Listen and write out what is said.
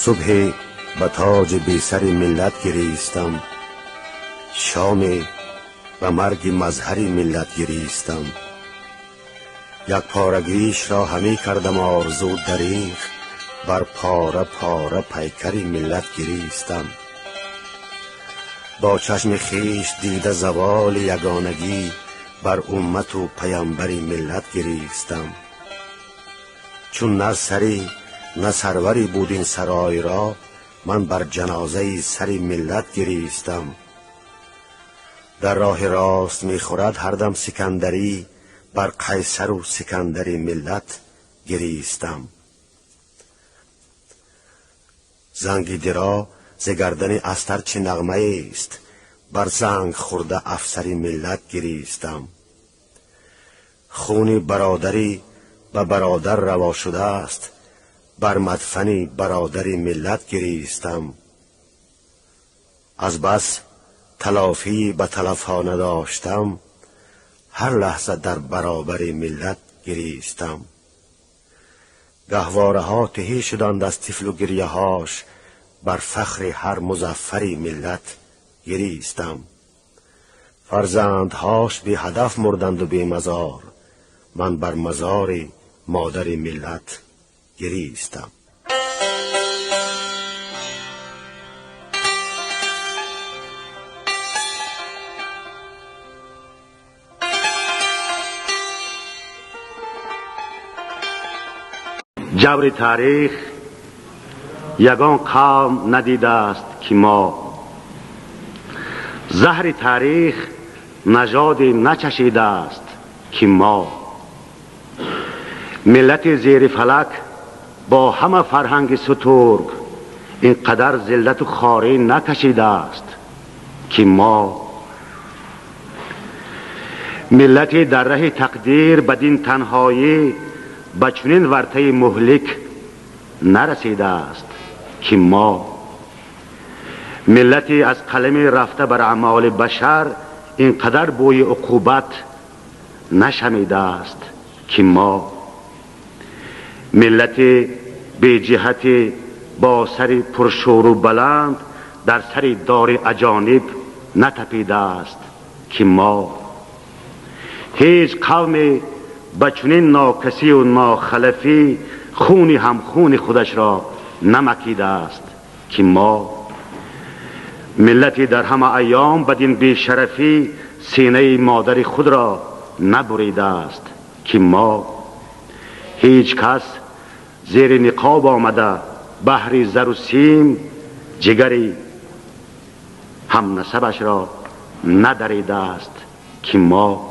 صبح به تاج بی سر ملت گریستم، شام به مرگ مظهر ملت گریستم. یک پارگیش را همی کردم آرزو دریغ، بر پاره پاره پیکر ملت گریستم. با چشم خیش دیده زوال یگانگی، بر امت و پیامبر ملت گریستم. چون نه سری نه سروری بود این سرای را، من بر جنازه سر ملت گریستم. در راه راست میخورد هر دم سکندری، بر قیصر و سکندر ملت گریستم. زنگ درا ز گردن استر چه نغمه است، بر زنگ خورده افسر ملت گریستم. خون برادری به برادر روا شده است، بر مدفن برادر ملت گریستم. از بس تلافی به تلف ها نداشتم، هر لحظه در برابر ملت گریستم. گهواره ها تهی شدند از طفل و گریه هاش، بر فخر هر مظفر ملت گریستم. فرزندهاش بی هدف مردند و بی مزار، من بر مزار مادر ملت گریستم. جبر تاریخ یگان قوم ندیده است که ما، زهر تاریخ نژاد نچشیده است که ما. ملت زیر فلک با همه فرهنگ سترگ، اینقدر ذلت و خواری نکشیده است که ما. ملت در ره تقدیر بدین تنهایی، به چنین ورطه مهلک نرسیده است که ما. ملتی از قلم رفته بر اعمال بشر، اینقدر بوی عقوبت نشمیده است که ما. ملت بی جهت با سر پرشور و بلند، در سر دار اجانب نتپیده است که ما. هیچ قوم به چنین ناکسی و ناخلفی، خونی هم خون خودش را نمکیده است که ما. ملتی در همه ایام بدین بیشرفی، سینه مادر خود را نبریده است که ما. هیچ کس زیر نقاب آمده بهر زر و سیم، جگری هم نسبش را ندریده است که ما.